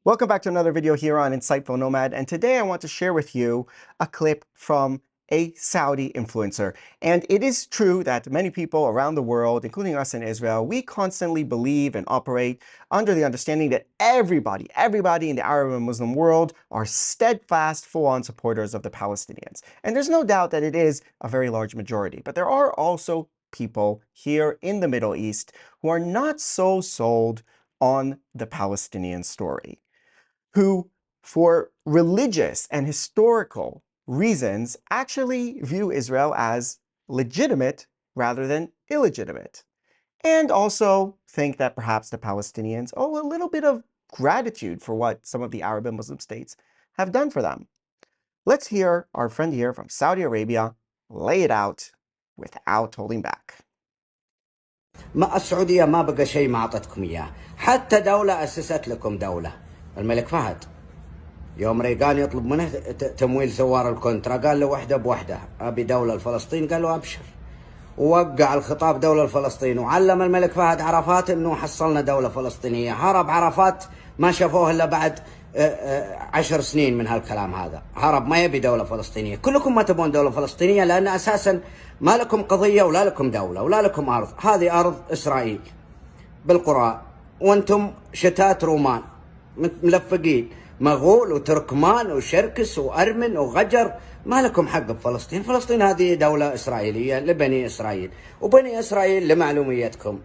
Welcome back to another video here on Insightful Nomad, and today I want to share with you a clip from a Saudi influencer. And it is true that many people around the world, including us in Israel, we constantly believe and operate under the understanding that everybody in the Arab and Muslim world are steadfast, full-on supporters of the Palestinians. And there's no doubt that it is a very large majority. But there are also people here in the Middle East who are not so sold on the Palestinian story, who, for religious and historical reasons, actually view Israel as legitimate rather than illegitimate, and also think that perhaps the Palestinians owe a little bit of gratitude for what some of the Arab and Muslim states have done for them. Let's hear our friend here from Saudi Arabia lay it out without holding back. ما السعودية ما بقى شيء ما أعطتكم إياه، حتى دولة أسست لكم دولة. الملك فهد يوم ريغان يطلب منه تمويل ثوار الكونترا قال له وحدة بوحدة أبي دولة لفلسطين، قال له أبشر، ووقع الخطاب دولة لفلسطين، وعلم الملك فهد عرفات إنه حصلنا دولة فلسطينية. هرب عرفات ما شافوه إلا بعد 10 سنين من هالكلام هذا، هرب ما يبي دولة فلسطينية. كلكم ما تبون دولة فلسطينية لأن أساسا ما لكم قضية ولا لكم دولة ولا لكم أرض. هذه أرض إسرائيل بالقرآن، وأنتم شتات رومان ملفقين، مغول وتركمان وشركس وأرمن وغجر، ما لكم حق بفلسطين. فلسطين هذه دولة إسرائيلية لبني إسرائيل، وبني إسرائيل لمعلوميتكم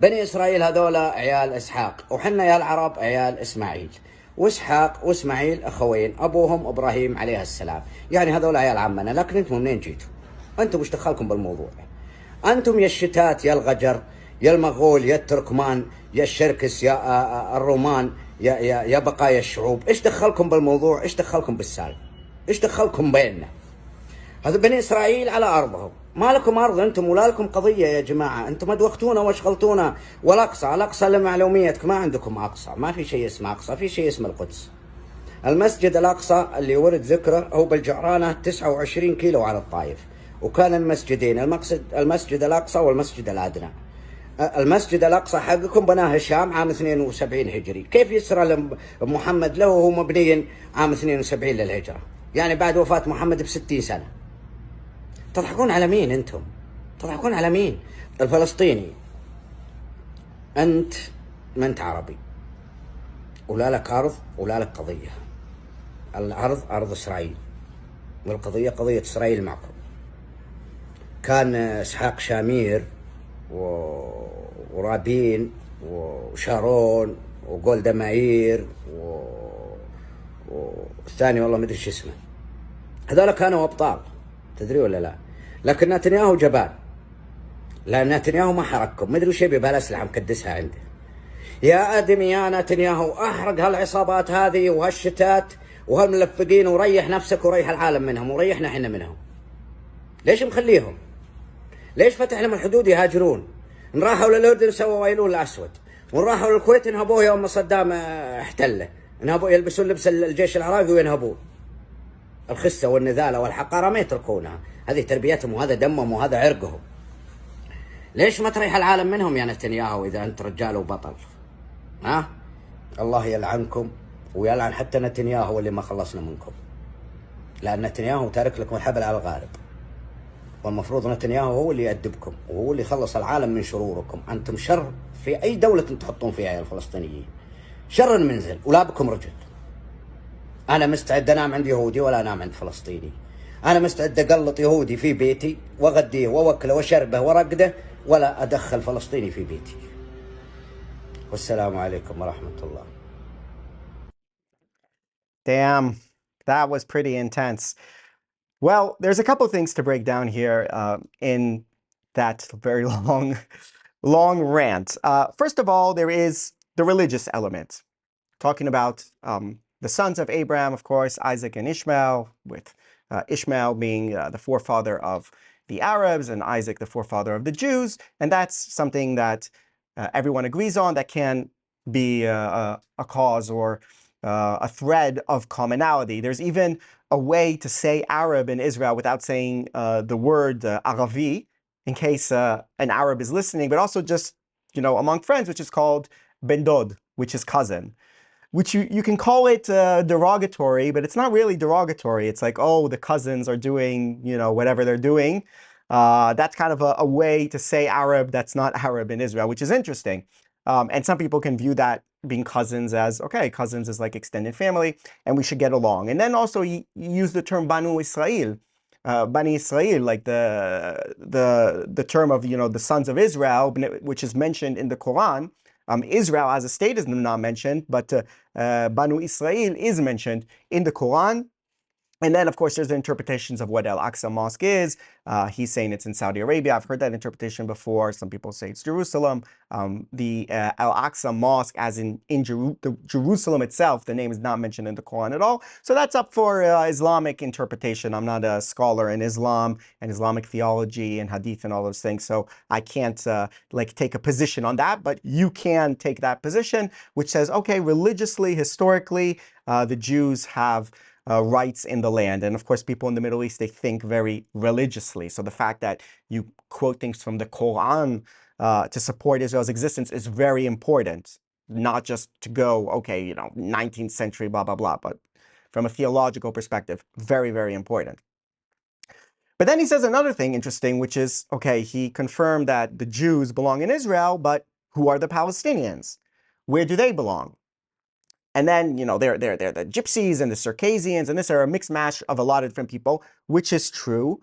بني إسرائيل هذولا عيال إسحاق، وحنا يا العرب عيال إسماعيل، وإسحاق وإسماعيل أخوين أبوهم إبراهيم عليه السلام، يعني هذولا عيال عمنا. لكن أنتم منين جيتوا؟ أنتم وش دخلكم بالموضوع؟ أنتم يا الشتات يا الغجر يا المغول يا التركمان يا الشركس يا الرومان يا بقايا الشعوب، إيش دخلكم بالموضوع؟ إيش دخلكم بالسالفة؟ إيش دخلكم بيننا؟ هذا بني إسرائيل على أرضهم، ما لكم أرض أنتم ولا لكم قضية يا جماعة. أنتم ما دوختونا واشغلتونا. والأقصى، الأقصى لمعلوميتك ما عندكم أقصى، ما في شيء اسمه أقصى، في شيء اسمه القدس. المسجد الأقصى اللي ورد ذكره هو بالجعرانة 29 كيلو على الطائف، وكان المسجدين، المسجد الأقصى والمسجد الأدنى. المسجد الأقصى حقكم بناه هشام عام 72 هجري، كيف يسرى محمد له وهو مبني عام 72 للهجرة؟ يعني بعد وفاة محمد ب60 سنة. تضحكون على مين أنتم؟ تضحكون على مين؟ الفلسطيني أنت ما أنت عربي، ولا لك أرض ولا لك قضية. الأرض أرض إسرائيل، والقضية قضية إسرائيل معكم. كان إسحاق شامير ورابين وشارون وجولدا مائير والثاني والله ما ادري شو اسمه، هذول كانوا ابطال، تدري ولا لا؟ لكن نتنياهو جبان، لان نتنياهو ما حرككم، ما ادري وش يبي بهالاسلحه مكدسها عنده. يا ادمي يا نتنياهو، احرق هالعصابات هذه وهالشتات وهالملفقين، وريح نفسك وريح العالم منهم وريحنا احنا منهم. ليش مخليهم؟ ليش فتح لهم الحدود يهاجرون؟ ان راحوا للاردن سووا ويلون الاسود، وان راحوا للكويت انهبوه يوم صدام احتله، انهبوا يلبسون لبس الجيش العراقي وينهبون. الخسه والنذاله والحقاره ما يتركونها، هذه تربيتهم وهذا دمهم وهذا عرقهم. ليش ما تريح العالم منهم يا نتنياهو اذا انت رجال وبطل؟ ها؟ الله يلعنكم ويلعن حتى نتنياهو اللي ما خلصنا منكم، لان نتنياهو تارك لكم الحبل على الغارب، والمفروض نتنياهو هو اللي يأدبكم وهو اللي يخلص العالم من شروركم. أنتم شر في أي دولة تحطون فيها يا الفلسطينيين، شر منزل ولا بكم رجل. أنا مستعد أنام عند يهودي ولا أنام عند فلسطيني. أنا مستعد أقلط يهودي في بيتي وأغديه وأوكله وأشربه ورقده، ولا أدخل فلسطيني في بيتي. والسلام عليكم ورحمة الله. Damn, that was pretty intense. Well, there's a couple things to break down here in that very long rant. First of all, there is the religious element, talking about the sons of Abraham, of course, Isaac and Ishmael, with Ishmael being the forefather of the Arabs and Isaac the forefather of the Jews. And that's something that everyone agrees on, that can be a cause or a thread of commonality. There's even a way to say Arab in Israel without saying the word Aravi, in case an Arab is listening, but also just, among friends, which is called Ben Dod, which is cousin. which you can call it derogatory, but it's not really derogatory. It's like, oh, the cousins are doing, whatever they're doing. That's kind of a way to say Arab that's not Arab in Israel, which is interesting. And some people can view that being cousins as, okay, cousins is like extended family, and we should get along. And then also you use the term Banu Israel, Bani Israel, like the term of, the sons of Israel, which is mentioned in the Quran. Israel as a state is not mentioned, but Banu Israel is mentioned in the Quran. And then, of course, there's the interpretations of what Al-Aqsa Mosque is. He's saying it's in Saudi Arabia. I've heard that interpretation before. Some people say it's Jerusalem. The Al-Aqsa Mosque, as in Jerusalem itself, the name is not mentioned in the Quran at all. So that's up for Islamic interpretation. I'm not a scholar in Islam and Islamic theology and Hadith and all those things, so I can't take a position on that. But you can take that position, which says, okay, religiously, historically, the Jews have rights in the land. And of course, people in the Middle East, they think very religiously. So the fact that you quote things from the Quran to support Israel's existence is very important. Not just to go, okay, 19th century, blah, blah, blah, but from a theological perspective, very, very important. But then he says another thing interesting, which is, okay, he confirmed that the Jews belong in Israel, but who are the Palestinians? Where do they belong? And then, they're the Gypsies and the Circassians, and this are a mixed mash of a lot of different people, which is true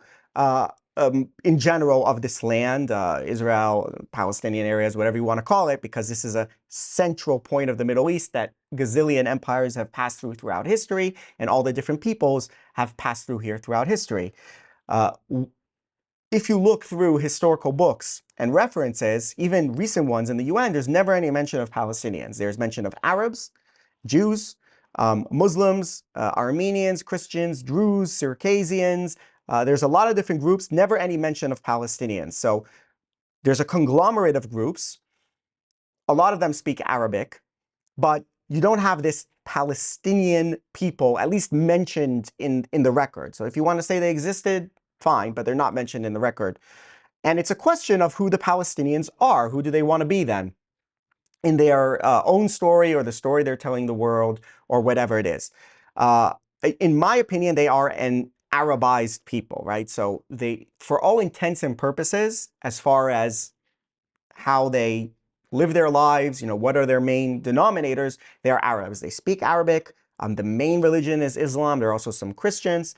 in general of this land, Israel, Palestinian areas, whatever you want to call it, because this is a central point of the Middle East that gazillion empires have passed through throughout history, and all the different peoples have passed through here throughout history. If you look through historical books and references, even recent ones in the UN, there's never any mention of Palestinians. There's mention of Arabs, Jews, Muslims, Armenians, Christians, Druze, Circassians. There's a lot of different groups, never any mention of Palestinians. So there's a conglomerate of groups. A lot of them speak Arabic, but you don't have this Palestinian people, at least mentioned in the record. So if you want to say they existed, fine, but they're not mentioned in the record. And it's a question of who the Palestinians are. Who do they want to be then? In their own story or the story they're telling the world or whatever it is. In my opinion, they are an Arabized people, right? So they, for all intents and purposes, as far as how they live their lives, what are their main denominators, they're Arabs. They speak Arabic. The main religion is Islam. There are also some Christians.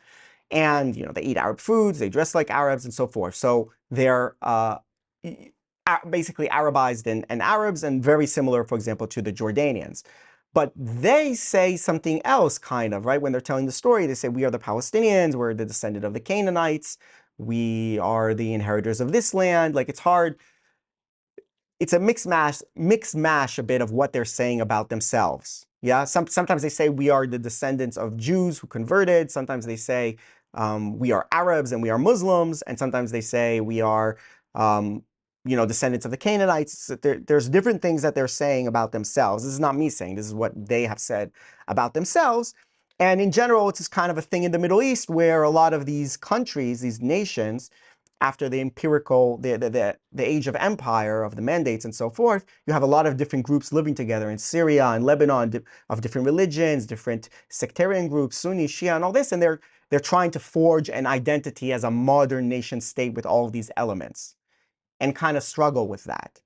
And, they eat Arab foods, they dress like Arabs and so forth. So they're basically Arabized and Arabs, and very similar, for example, to the Jordanians. But they say something else, kind of, right? When they're telling the story, they say, we are the Palestinians, we're the descendant of the Canaanites, we are the inheritors of this land. Like, it's hard. It's a mixed mash a bit of what they're saying about themselves. Yeah, sometimes they say we are the descendants of Jews who converted. Sometimes they say we are Arabs and we are Muslims. And sometimes they say we are descendants of the Canaanites. There's different things that they're saying about themselves. This is not me saying, this is what they have said about themselves. And in general, it's just kind of a thing in the Middle East where a lot of these countries, these nations, after the age of empire, of the mandates and so forth, you have a lot of different groups living together in Syria and Lebanon, of different religions, different sectarian groups, Sunni, Shia, and all this. And they're trying to forge an identity as a modern nation state with all of these elements, and kind of struggle with that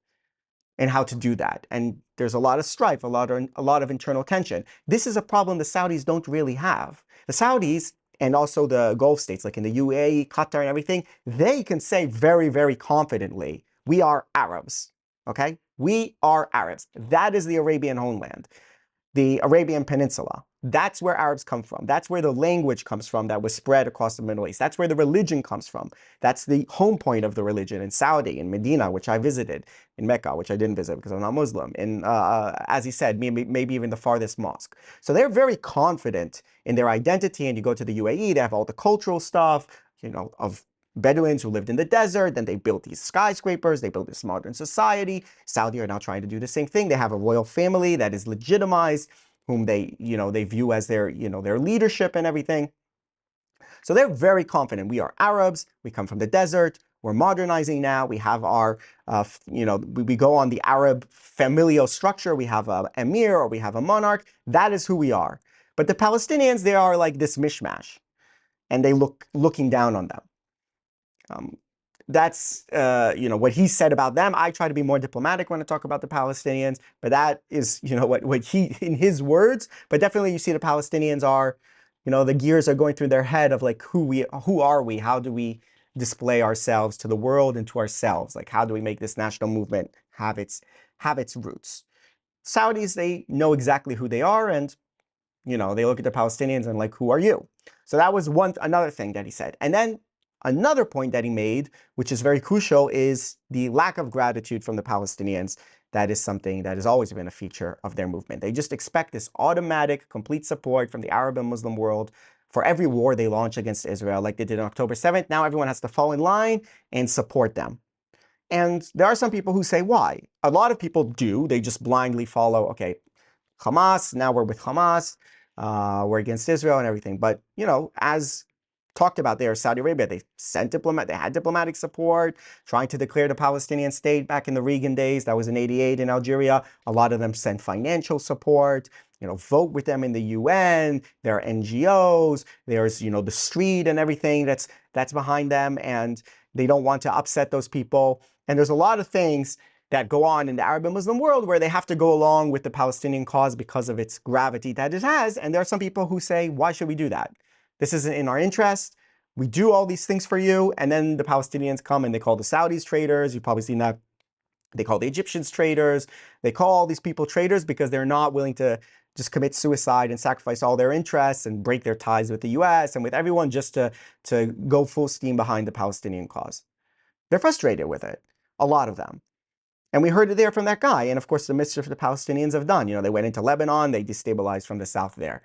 and how to do that. And there's a lot of strife, a lot of internal tension. This is a problem the Saudis don't really have. The Saudis, and also the Gulf states, like in the UAE, Qatar, and everything, they can say very, very confidently, we are Arabs, okay? We are Arabs. That is the Arabian homeland, the Arabian Peninsula. That's where Arabs come from. That's where the language comes from that was spread across the Middle East. That's where the religion comes from. That's the home point of the religion in Saudi, in Medina, which I visited, in Mecca, which I didn't visit because I'm not Muslim, in, as he said, maybe even the farthest mosque. So they're very confident in their identity, and you go to the UAE, they have all the cultural stuff, of Bedouins who lived in the desert, then they built these skyscrapers, they built this modern society. Saudi are now trying to do the same thing. They have a royal family that is legitimized, whom they view as their leadership and everything. So they're very confident. We are Arabs, we come from the desert, We're modernizing now. We have our, we go on the Arab familial structure. We have an emir or we have a monarch. That is who we are. But the Palestinians, they are like this mishmash, and they looking down on them. That's what he said about them. I try to be more diplomatic when I talk about the Palestinians, but that is what he, in his words. But definitely, you see the Palestinians are, the gears are going through their head of like who are we? How do we display ourselves to the world and to ourselves? Like how do we make this national movement have its roots? Saudis, they know exactly who they are, and they look at the Palestinians and like, who are you? So that was another thing that he said. And then another point that he made, which is very crucial, is the lack of gratitude from the Palestinians. That is something that has always been a feature of their movement. They just expect this automatic, complete support from the Arab and Muslim world for every war they launch against Israel, like they did on October 7th. Now everyone has to fall in line and support them. And there are some people who say, why? A lot of people do. They just blindly follow, okay, Hamas, now we're with Hamas, we're against Israel and everything. But, as talked about there, Saudi Arabia, they had diplomatic support, trying to declare the Palestinian state back in the Reagan days. That was in '88 in Algeria. A lot of them sent financial support, vote with them in the UN. There are NGOs. There's, the street and everything that's behind them. And they don't want to upset those people. And there's a lot of things that go on in the Arab and Muslim world where they have to go along with the Palestinian cause because of its gravity that it has. And there are some people who say, why should we do that? This isn't in our interest. We do all these things for you. And then the Palestinians come and they call the Saudis traitors. You've probably seen that. They call the Egyptians traitors. They call all these people traitors because they're not willing to just commit suicide and sacrifice all their interests and break their ties with the US and with everyone just to go full steam behind the Palestinian cause. They're frustrated with it, a lot of them. And we heard it there from that guy. And of course, the mischief the Palestinians have done. They went into Lebanon, they destabilized from the south there,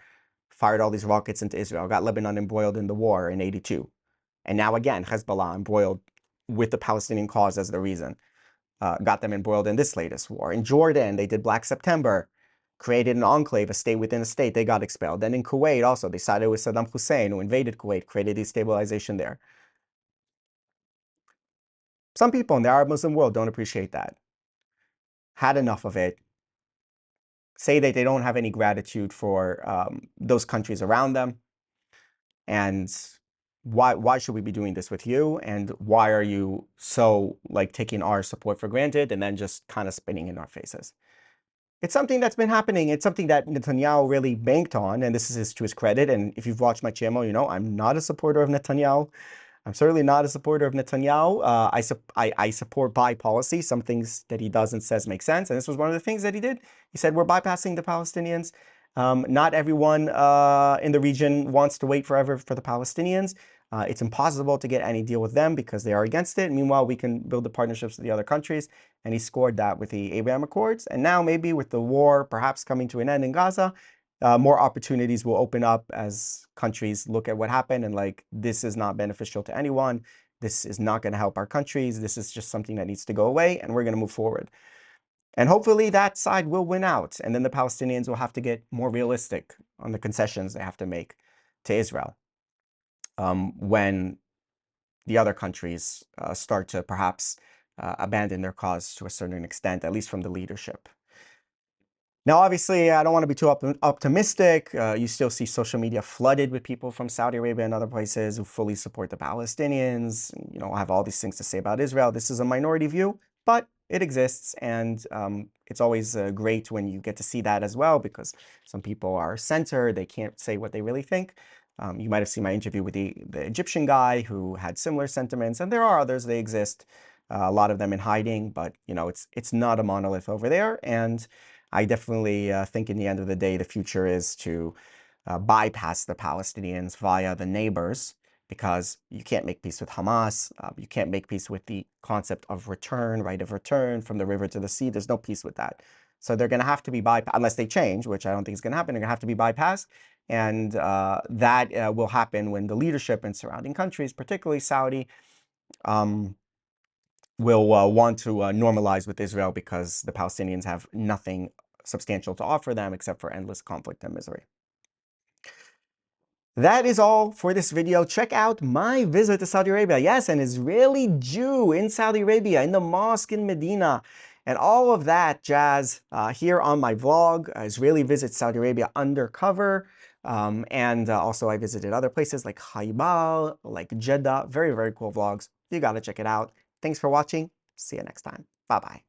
fired all these rockets into Israel, got Lebanon embroiled in the war in '82. And now again, Hezbollah embroiled with the Palestinian cause as the reason. Got them embroiled in this latest war. In Jordan, they did Black September, created an enclave, a state within a state. They got expelled. Then in Kuwait also, they sided with Saddam Hussein, who invaded Kuwait, created destabilization there. Some people in the Arab Muslim world don't appreciate that. Had enough of it. Say that they don't have any gratitude for those countries around them. And why should we be doing this with you? And why are you so like taking our support for granted and then just kind of spinning in our faces? It's something that's been happening. It's something that Netanyahu really banked on, and this is to his credit. And if you've watched my channel, I'm not a supporter of Netanyahu. I'm certainly not a supporter of Netanyahu. I support by policy. Some things that he does and says make sense. And this was one of the things that he did. He said, we're bypassing the Palestinians. Not everyone in the region wants to wait forever for the Palestinians. It's impossible to get any deal with them because they are against it. Meanwhile, we can build the partnerships with the other countries. And he scored that with the Abraham Accords. And now maybe with the war perhaps coming to an end in Gaza, more opportunities will open up as countries look at what happened and like, this is not beneficial to anyone. This is not going to help our countries. This is just something that needs to go away, and we're going to move forward. And hopefully that side will win out. And then the Palestinians will have to get more realistic on the concessions they have to make to Israel when the other countries start to perhaps abandon their cause to a certain extent, at least from the leadership. Now, obviously, I don't want to be too optimistic. You still see social media flooded with people from Saudi Arabia and other places who fully support the Palestinians, have all these things to say about Israel. This is a minority view, but it exists. And it's always great when you get to see that as well, because some people are censored. They can't say what they really think. You might have seen my interview with the Egyptian guy who had similar sentiments, and there are others. They exist, a lot of them in hiding, but it's not a monolith over there. And I definitely think in the end of the day, the future is to bypass the Palestinians via the neighbors, because you can't make peace with Hamas. You can't make peace with the concept of return, right of return from the river to the sea. There's no peace with that. So they're going to have to be bypassed, unless they change, which I don't think is going to happen. They're going to have to be bypassed. And that will happen when the leadership in surrounding countries, particularly Saudi, will want to normalize with Israel, because the Palestinians have nothing substantial to offer them except for endless conflict and misery. That is all for this video. Check out my visit to Saudi Arabia. Yes, an Israeli Jew in Saudi Arabia, in the mosque in Medina, and all of that jazz here on my vlog, Israeli Visit Saudi Arabia Undercover. And also I visited other places like Haibal, like Jeddah. Very, very cool vlogs. You gotta check it out. Thanks for watching. See you next time. Bye-bye.